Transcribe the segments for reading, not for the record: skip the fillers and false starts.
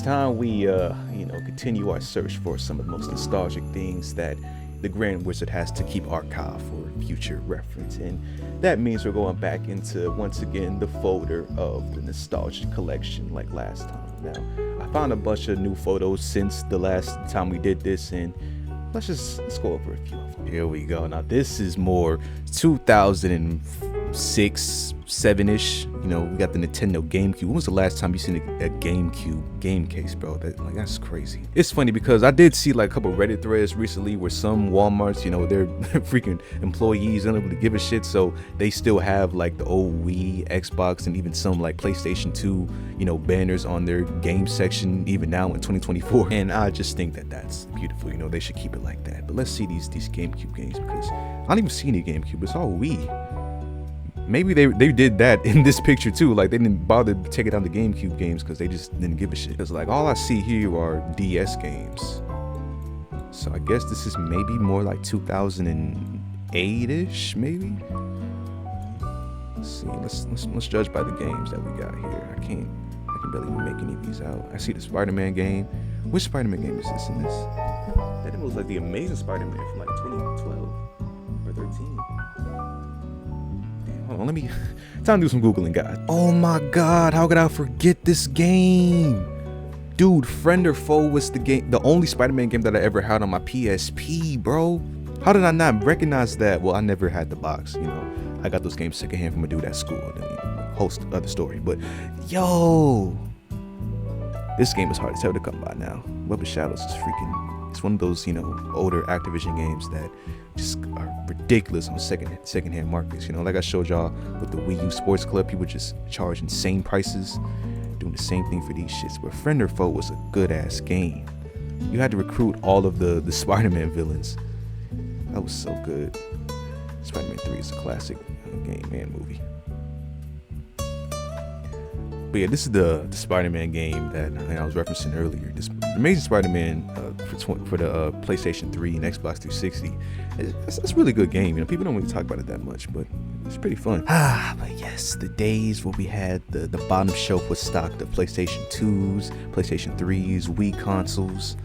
time we, continue our search for some of the most nostalgic things that the Grand Wizard has to keep archived for future reference. And that means we're going back into, once again, the folder of the nostalgia collection like last time. Now, I found a bunch of new photos since the last time we did this, and let's go over a few of them. Here we go. Now, this is more 2006, 7-ish. We got the Nintendo GameCube. When was the last time you seen a GameCube game case, bro? That's crazy. It's funny because I did see like a couple Reddit threads recently where some Walmarts, their freaking employees don't really give a shit, so they still have like the old Wii, Xbox, and even some like PlayStation 2, banners on their game section even now in 2024. And I just think that that's beautiful. They should keep it like that. But let's see these GameCube games, because I don't even see any GameCube. It's all Wii. Maybe they did that in this picture too. Like, they didn't bother to take it down the GameCube games because they just didn't give a shit. Because like all I see here are DS games. So I guess this is maybe more like 2008-ish, maybe. Let's see. Let's judge by the games that we got here. I can barely even make any of these out. I see the Spider-Man game. Which Spider-Man game is this in this? That was like the Amazing Spider-Man from like 2012 or 13. Hold on, time to do some Googling, guys. Oh my God, how could I forget this game? Dude, Friend or Foe was the only Spider-Man game that I ever had on my PSP, bro. How did I not recognize that? Well, I never had the box, I got those games secondhand from a dude at school. Host other story, but yo, this game is hard as hell to come by now. Web of Shadows is it's one of those, older Activision games that just are ridiculous on secondhand markets. Like I showed y'all with the Wii U Sports Club, people just charge insane prices, doing the same thing for these shits. But Friend or Foe was a good ass game. You had to recruit all of the Spider-Man villains. That was so good. Spider-Man 3 is a classic game and movie. But yeah, this is the Spider-Man game that I was referencing earlier. This Amazing Spider-Man for the PlayStation 3 and Xbox 360. It's a really good game. People don't really talk about it that much, but it's pretty fun. But yes, the days where we had the bottom shelf was stocked the PlayStation 2s, PlayStation 3s, Wii consoles,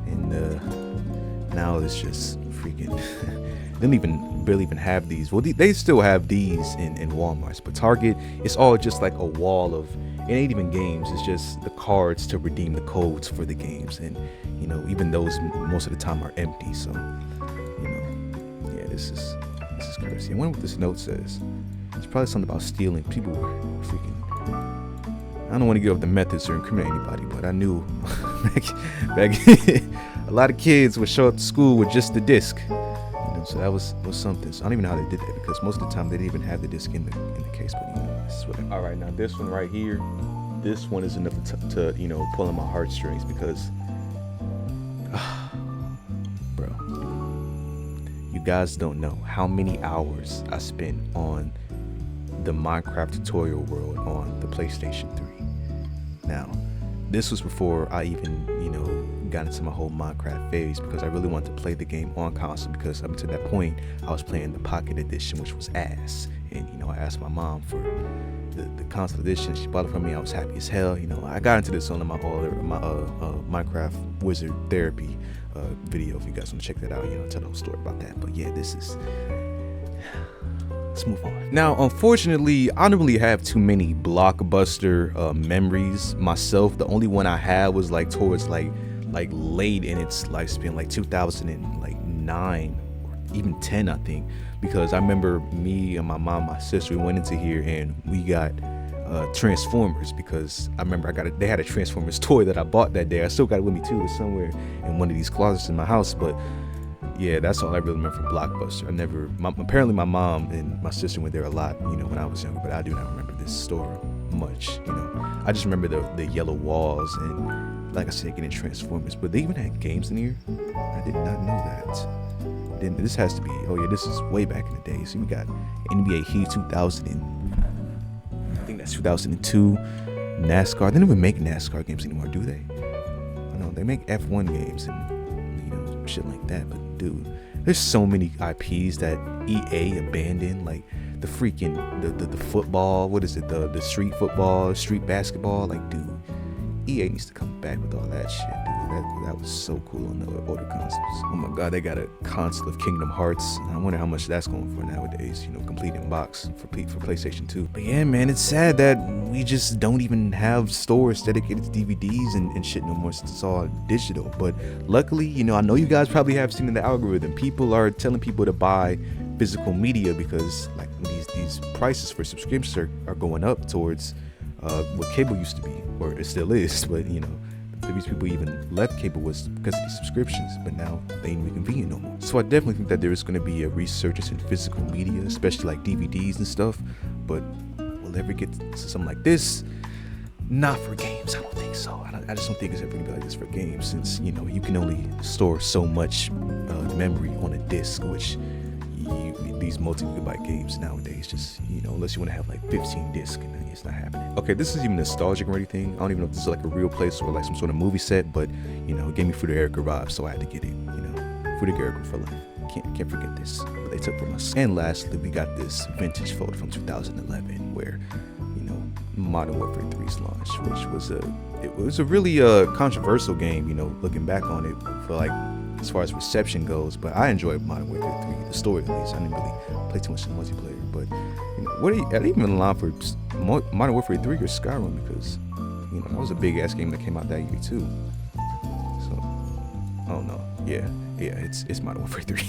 and now it's just freaking. They don't barely even have these. Well, they still have these in Walmarts, but Target, it's all just like a wall of, it ain't even games, it's just the cards to redeem the codes for the games, and even those most of the time are empty. So yeah, this is crazy. I wonder what this note says. It's probably something about stealing. People were freaking, I don't want to give up the methods or incriminate anybody, but I knew back a lot of kids would show up to school with just the disc. So that was something. So I don't even know how they did that, because most of the time they didn't even have the disc in the case. But this is whatever. All right, now this one right here, this one is enough to pull on my heartstrings, because, bro, you guys don't know how many hours I spent on the Minecraft tutorial world on the PlayStation 3. Now, this was before I even got into my whole Minecraft phase, because I really wanted to play the game on console, because up to that point I was playing the Pocket Edition, which was ass. And I asked my mom for the console edition. She bought it for me. I was happy as hell. I got into this on my Minecraft Wizard Therapy video. If you guys want to check that out, tell the whole story about that. But yeah, let's move on. Now, unfortunately, I don't really have too many blockbuster memories myself. The only one I had was like towards like late in its lifespan, like 2009 or even 10, I think, because I remember me and my mom, my sister, we went into here and we got Transformers, because I remember they had a Transformers toy that I bought that day. I still got it with me too. It's somewhere in one of these closets in my house. But yeah, that's all I really remember from Blockbuster. Apparently my mom and my sister went there a lot, when I was younger, but I do not remember this store much. I just remember the yellow walls and, like I said, getting Transformers. But they even had games in here. I did not know that. Then this has to be, oh yeah, this is way back in the day. So we got NBA Heat 2000 and I think that's 2002. NASCAR. They don't even make NASCAR games anymore, do they? I know they make F1 games and shit like that. But dude, there's so many IPs that EA abandoned, like the freaking the football. What is it? The street football, street basketball. Like, dude, EA needs to come back with all that shit, dude. That was so cool on the older consoles. Oh my god, they got a console of Kingdom Hearts. I wonder how much that's going for nowadays, you know, complete in box for PlayStation 2. But yeah, man, it's sad that we just don't even have stores dedicated to DVDs and shit no more, since it's all digital. But luckily, you know, I know you guys probably have seen in the algorithm, people are telling people to buy physical media because like these prices for subscriptions are going up towards what cable used to be, or it still is. But you know, the reason people even left cable was because of these subscriptions, but now they ain't really convenient no more. So I definitely think that there is going to be a resurgence in physical media, especially like DVDs and stuff. But will ever get to something like this? Not for games, I don't think so. I just don't think it's ever gonna be like this for games, since you know you can only store so much memory on a disc, which these multi-gigabyte games nowadays, just, you know, unless you want to have like 15 discs, and it's not happening. Okay, this isn't even nostalgic or anything. I don't even know if this is like a real place or like some sort of movie set, but you know, it gave me Fruit of 𝐂𝐒𝐒 vibes, so I had to get it. You know, Fruit of 𝐂𝐒𝐒 for life. Can't forget this, what they took from us. And lastly, we got this vintage photo from 2011 where, you know, Modern Warfare 3's launch, which was a really controversial game, you know, looking back on it, for like as far as reception goes. But I enjoyed Modern Warfare 3, the story at least. I didn't really play too much in the multiplayer, but you know, are they even in line for Modern Warfare 3 or Skyrim? Because you know, that was a big ass game that came out that year too. So I don't know. Yeah, it's Modern Warfare 3.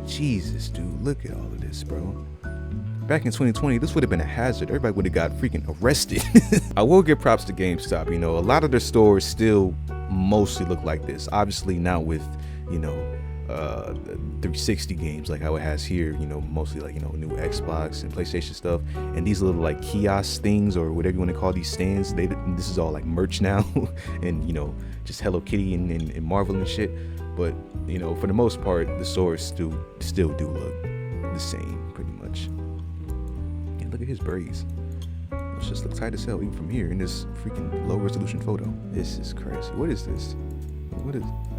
Jesus, dude, look at all of this, bro. Back in 2020, this would have been a hazard. Everybody would have got freaking arrested. I will give props to GameStop. You know, a lot of their stores still mostly look like this. Obviously now with, you know, 360 games like how it has here, you know, mostly like, you know, new Xbox and PlayStation stuff, and these little like kiosk things or whatever you want to call these stands, this is all like merch now. And you know, just Hello Kitty and Marvel and shit. But you know, for the most part, the stores still do look the same pretty much. And look at his braids. It's just look tight as hell even from here in this freaking low resolution photo. This is crazy. What is this?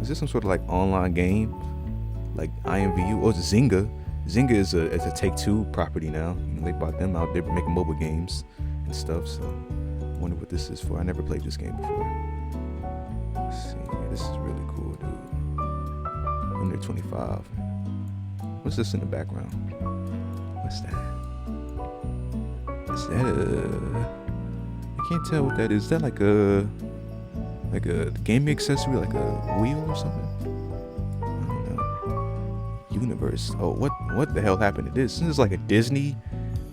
Is this some sort of like online game? Like IMVU? Oh, it's Zynga. Zynga is a Take-Two property now. You know, they bought them out. They're making mobile games and stuff. So I wonder what this is for. I never played this game before. Let's see. Yeah, this is really cool, dude. Under 25. What's this in the background? What's that? Is that I can't tell what that is. Is that like a gaming accessory, like a wheel or something? I don't know. Universe. Oh, what the hell happened to this? This is like a Disney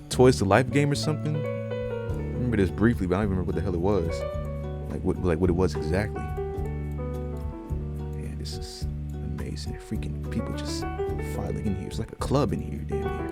Toys to Life game or something. I remember this briefly, but I don't even remember what the hell it was. Like what it was exactly. Yeah, this is amazing. Freaking people just filing in here. It's like a club in here, damn near.